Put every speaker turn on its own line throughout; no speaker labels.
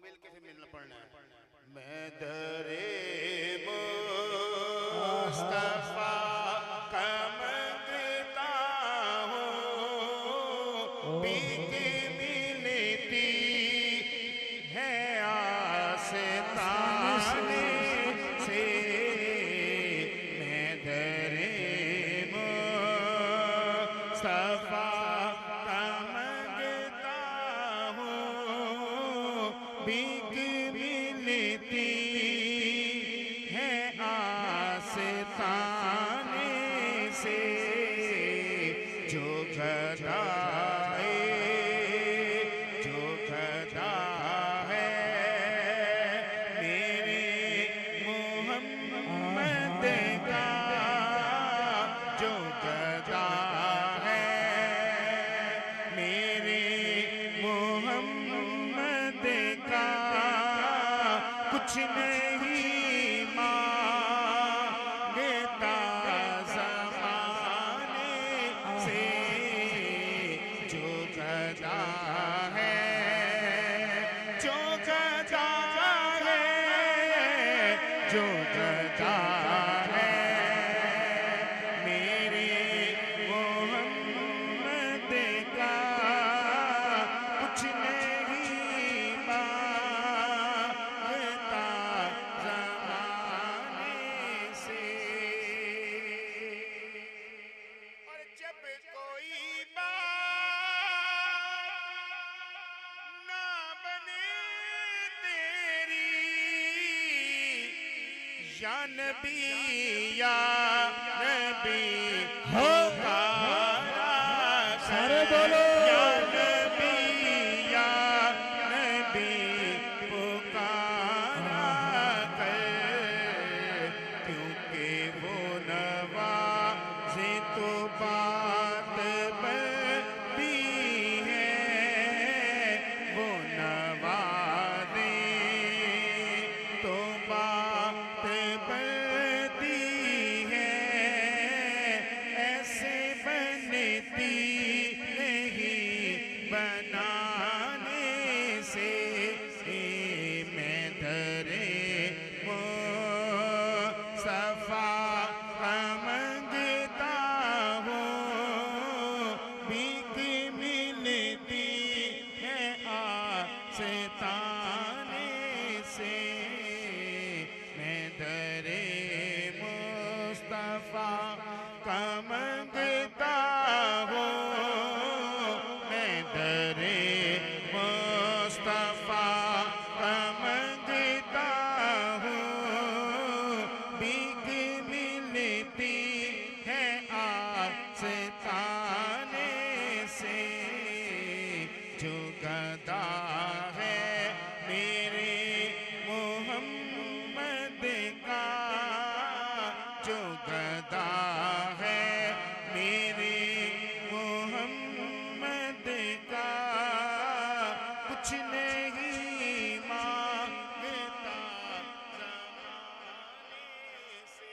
मिल के फिर मिलना पड़ना है। मैं दरे मुस्तफा का मंगता हूँ, भीख मिलती है आस्ताने से। मैं दरे मुस्तफा का मंगता हूँ, भीख मिलती है आस्ताने से। जो गदाए जो गदा है मेरे मोहम्मद का, जो गदा है मेरे मोहम्मद का, कुछ नहीं मांगता ज़माने से। जो गदा है जो गदा है जो गदा है मेरे मोहम्मद का, कुछ नहीं मांगता ज़माने से। और जब कोई बात ना बने तेरी, या नबी या नबी पुकारा
सारे बोलो।
या नबी या नबी पुकारा कर, क्योंकि वो नवाज़े तो बात बनती है, वो नवाज़े तो बात बनती है। ऐसे बनती नहीं बनाने से। मैं दरे मुस्तफा का मंगता हूँ, भीख मिलती है आस्ताने से। मैं दरे मुस्तफा का मंगता हूँ, मैं दरे मुस्तफा का मंगता हूँ, भीख मिलती है आस्ताने से। जो गदा है मेरे मोहम्मद का, जो गदा है मेरे मोहम्मद का, कुछ नहीं मांगता ज़माने से।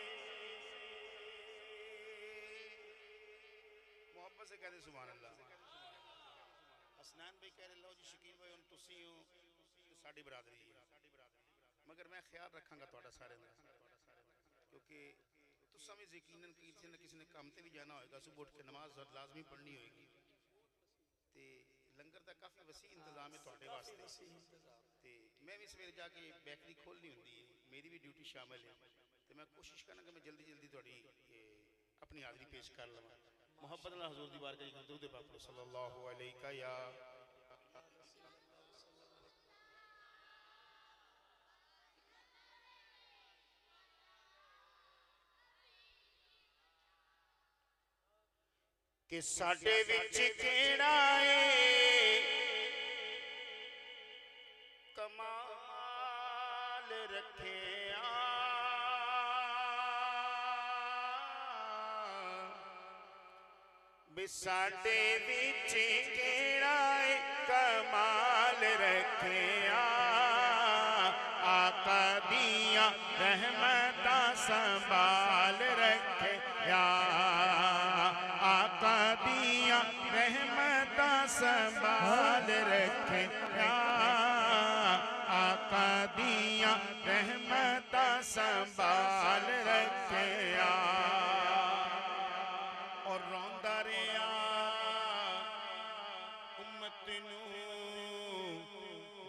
मोहब्बत से कहते सुभान अल्लाह। हसनैन भाई कह रहे लो जी शकील भाई हम तुसी हो साडी बरादरी है, मगर मैं ख्याल रखांगा तुहाडा सारे दा, क्योंकि तुसां भी यकीनन किसी न किसी ने काम ते भी जाना होएगा, सुबह उठ के नमाज लाजमी पढ़नी होएगी, ते लंगर का काफ़ी वसी इंतजाम है तुहाडे वास्ते। ते मैं भी सवेरे जाके बेकरी खोलनी होंदी है, मेरी भी ड्यूटी शामिल है, तो मैं कोशिश करना कि मैं जल्दी जल्दी तुहाडी अपनी हाज़री पेश कर लवां। मोहब्बत नाल हजूर दी बारगाह च दुरूद पाक पढ़ो सल्लल्लाहु अलैहि या कि साडे विच केड़ा है कमाल रखिया, भी साडे विच केड़ा है कमाल रखिया। आका दिया रहमतां संभाल रखिया, आका दिया रहमतां संभाल रखिया।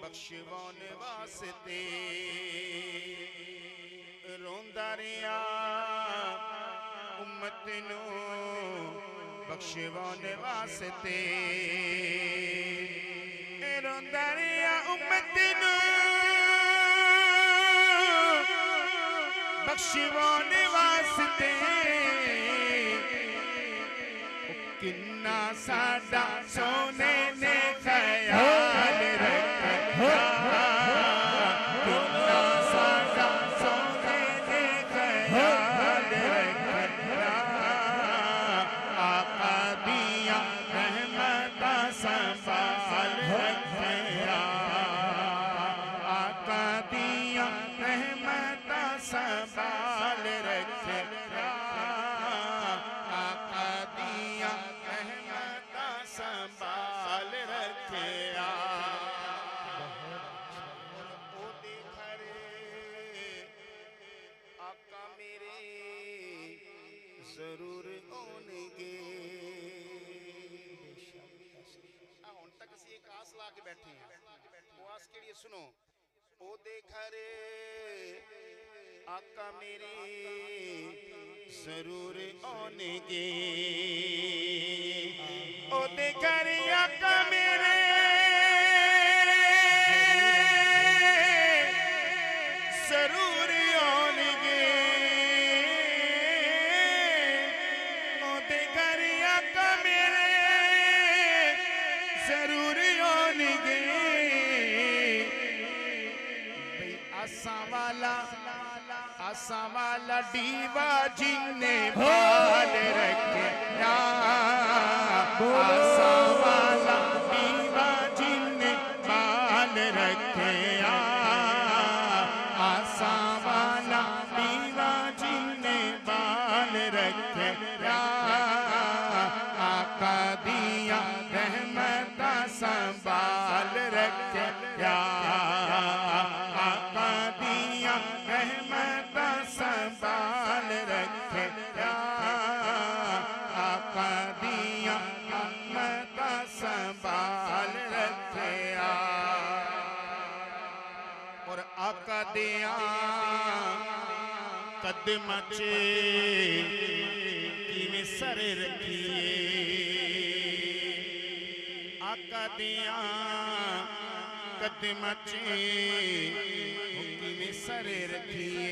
बख्शवान वास्ते रोंदा रिया उम्मत नू बख्शवान वास्ते रोंदा रिया उम्मत नू बख्शवान वास्ते किन्ना साडा सोने ने ख्याल रखा किन्ना साडा सोने ने ख्याल रखा आका दिया रहमता संभाल रखा आका दिया रहमता संभाल रखा आका दिया रहमता संभाल रखा ओदे घरे आका मेरे जरूर आउणगे हुण तक असीं एक आस ला के बैठे हैं वो आस केड़ी है सुनो ओदे घरे आका मेरे जरूर आउणगे ओदे घरे आका मेरे जरूर आउणगे ओदे घरे आका मेरे जरूर आउणगे आसा वाला दीवा जिन्ने बाल रखे आसा वाला दीवा जिन्ने बाल रखे आसा वाला दीवा जिन्ने बाल रखे आका दिया रहमता संभाल रखे आका दिया रहमता संभाल रखे आका दिया रहमता संभाल रखे और आका दिया कदम चे किवें सर रखिए आका दिया कदम चे किवें सर रखिए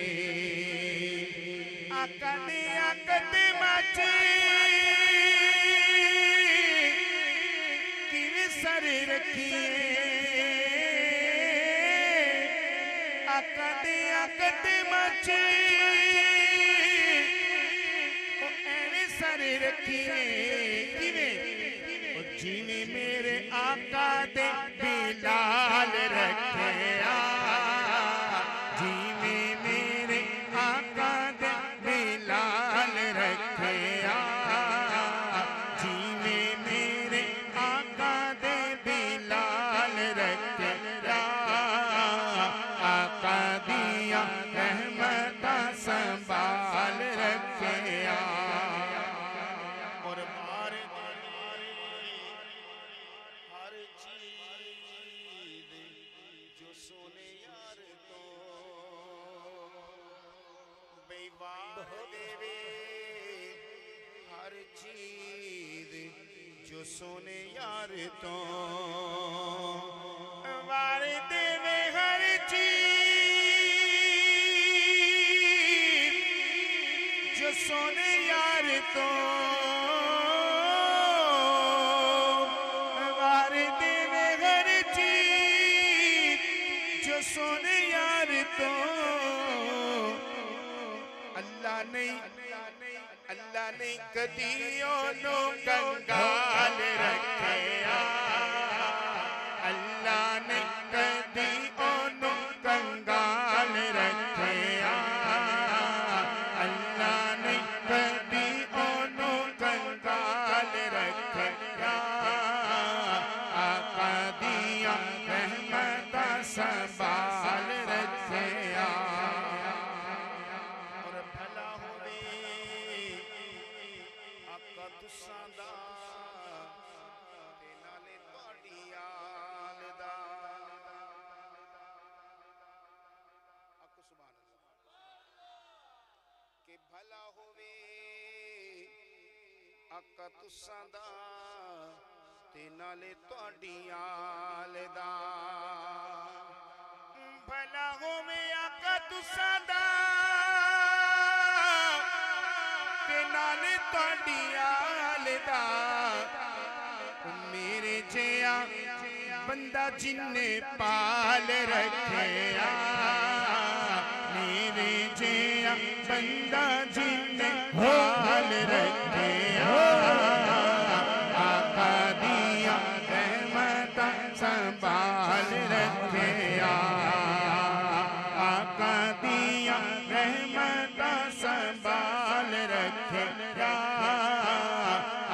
आका दिया कदम चे किवें सर रखिए आका दिया कदम चे एवें सर रखिए किवें जिवें मेरे आका दे बिलाल रखे जिवें मेरे आका दे बिलाल रखे जिवें मेरे आका दे बिलाल रखे आका दिया रहमता संभाल रखे और मार हर चीज जो सोने यार तो बेवार देवे हर चीज जो सोने यार तो वार देवे हर चीज जो सोने यार तो वार देवे हर चीज जो सोने यार तो अल्लाह ने कदी ओनू कंगाल रखे अल्लाह ने कदी ओनू कंगाल रखे अल्लाह ने कदी ओनू कंगाल रखे आका दिया रहमता संभाल रखे और भला होवे आका तुसां दा ते नाले तुहाडी आल दा भला होवे आका तुसां दा ते नाले तुहाडी आल दा भला होवे आका तुसां दा ते नाले तुहाडी आल दा मेरे जिया बंदा जिन्ने पाल रखिया मेरे जिया बंदा जिन्ने पाल रखिया आका दिया रहमत संभाल रखिया आका दिया रहमत संभाल रखिया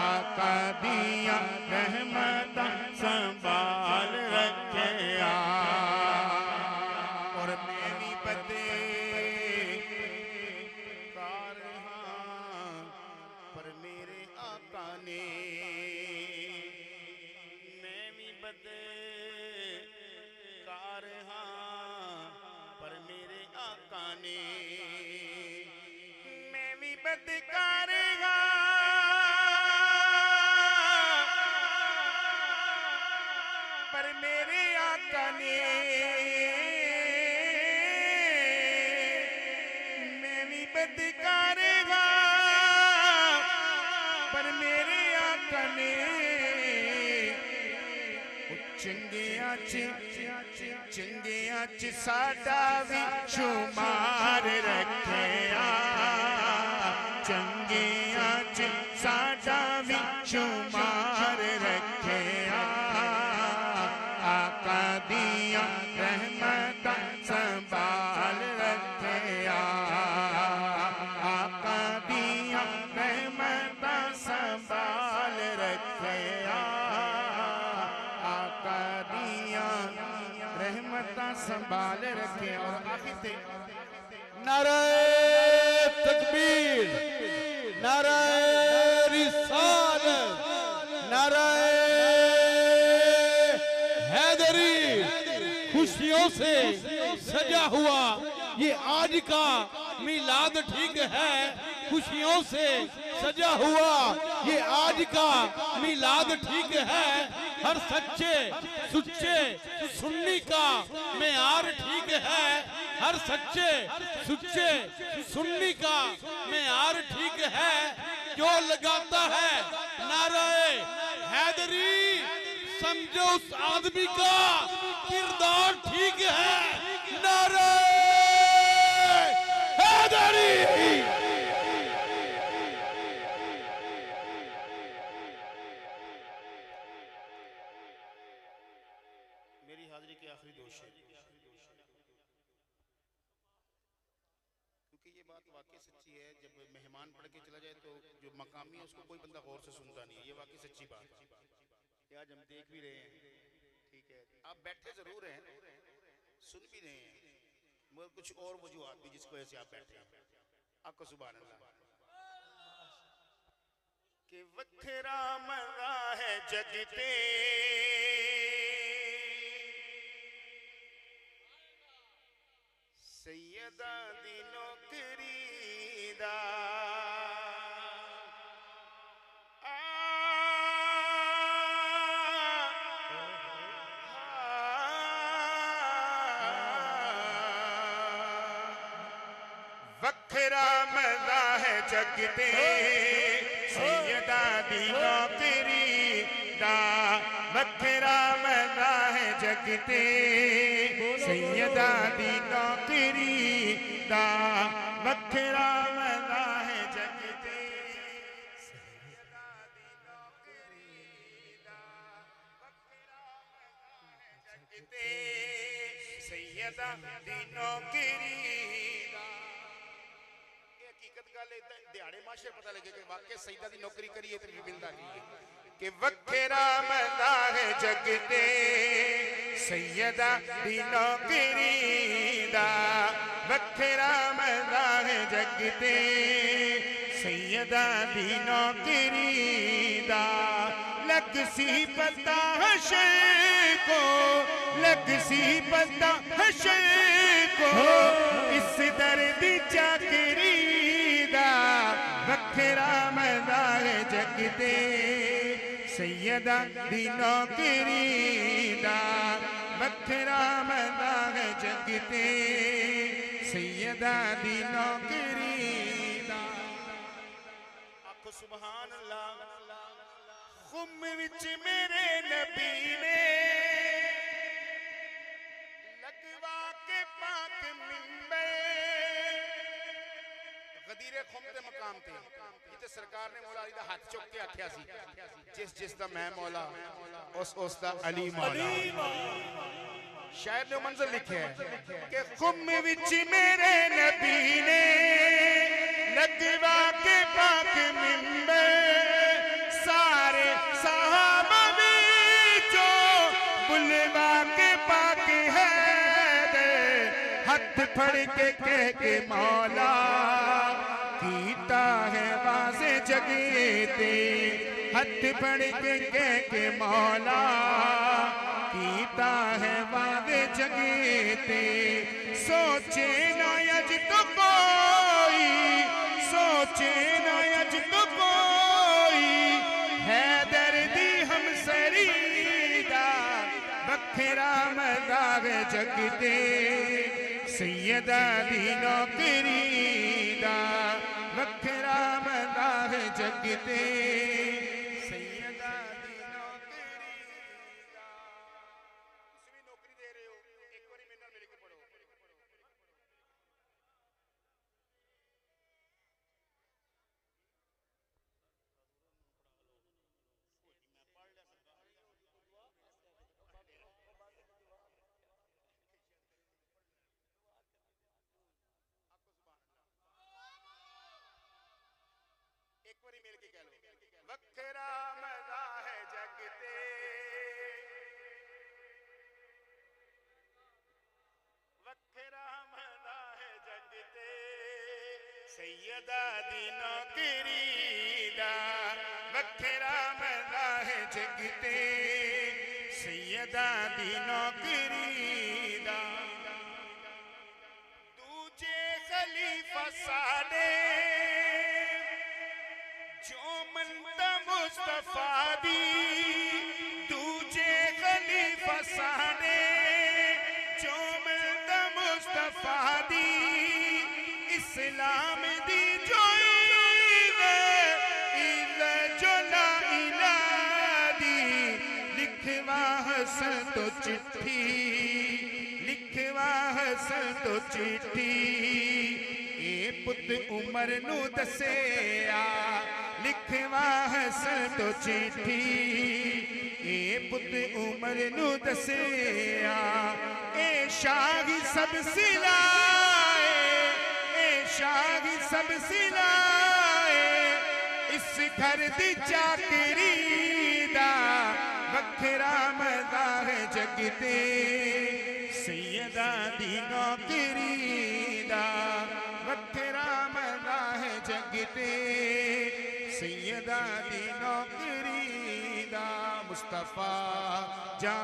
आका दिया रहमत संभाल रखिया और मैं भी बदकार हाँ पर मेरे आका ने मैं भी बदकार हाँ पर मेरे आका ने मैं भी बदकार हाँ पर मेरे आका ने मैं भी बदकार हाँ पर मेरे आका ने चंगिया च साडा भी शुमार रखिया चंगिया च साडा भी शुमार रखिया आका दिया रहमत संभाल रखिया आका दिया रहमत संभाल रखिया आका दिया रहमत संभाल रखे और आखिर
नारे तकबीर नारे रिसालत नारे हैदरी खुशियों से सजा हुआ ये आज का मिलाद ठीक है खुशियों से सजा हुआ ये आज का मिलाद ठीक है हर सच्चे सुच्चे सुन्नी का मेयार ठीक है हर सच्चे सुच्चे सुन्नी का मेयार ठीक है जो लगाता है नारे हैदरी समझो उस आदमी का किरदार ठीक है नारे हैदरी
मेरी हाजिरी के आखिरी दो शेर क्योंकि ये बात वाकई सच्ची है जब मेहमान पढ़ के चला जाए तो जो मकामी है उसको कोई बंदा गौर से सुनता नहीं है ये वाकई सच्ची बात है ये आज हम देख भी रहे हैं ठीक है आप बैठे जरूर हैं सुन भी रहे हैं मगर कुछ और वजूहात भी जिसकी वजह से आप बैठे हैं आपको सुभान अल्लाह कि वखरा मजा है जगते सैयदा दी नौकरी दा वखरा मजा है जगते सैयदा दी नौकरी दा वखरा मजा है जगते सैयदा दी नौकरी दा वखरा मजा है जगते सैयदा दी नौकरी दा वखरा मजा है जगते सैयदा दी नौकरी दिहाड़े माशे पता लगे कि वाकई सईदा दी नौकरी करिए तो मिलता नहीं है कि वखेरा मजा है जगते सैयदा दी नौकरी दा वखेरा मजा है जगते सैयदा दी नौकरी दा लग सी पता हशर को लग सी पता हशर को इस दर्द चाकरी दा
सैयदा दी नौकरी दा वखरा मजा है जग ते सैयदा दी नौकरी दा।
आखो सुभान अल्लाह। खुम विच मेरे नबी ने लगवा के पाक मिंबर गदीरे खुम ते मकाम ते जिथे सरकार ने मौला अली दा हाथ चुक के आख्या सी जिस जिस दा मैं मौला उस दा अली मौला। शायर ने मंजर लिखे है कि खुम विच मेरे नबी ने लगवा के पाक मिंबर सारे सहाबा विचों बुलवा के पाक है हाथ फड़ के कह के मौला कीता है वाज़े जगे ते हाथ फड़ के कह के मौला कीता है वाज़े जगे ते सोचे ना अज तो कोई सोचे ना अज तो कोई है दर्दी हम सरीदा बखेरा मदाग जग ते सैयदा दी नौकरी दा वखरा मदाग जग ते सैयदा दी नौकरी दा। तुसी भी नौकरी दे रहे हो एक बारी मेरे नाल मिल के पढ़ो। एक बारी मिल के कह लो वखरा मजा है जग ते वखरा मजा है जग ते सैयदा दी नौकरी दा वखरा मजा है जग ते सैयदा दी नौकरी दा। दूजे खलीफा साडे जो मनता मुस्तफा दी दूजे खलीफा साने जो मनता मुस्तफा दी इस्लाम दी जो ईद जो ला इला दी लिखवा हसन तो चिट्ठी लिखवा हसन तो चिट्ठी ए पुत उमर नू दसेया लिखवा हसन तो चिट्ठी ए पुत उमर नू दसेया ए शाही सब सिलाए ए शाही सब सिलाए इस घर दी चाकरी दा वखरा मजा है जग ते सैयदा दी नौकरी दा वखरा मजा है जग ते सैयदा दी नौकरी दा मुस्तफा जा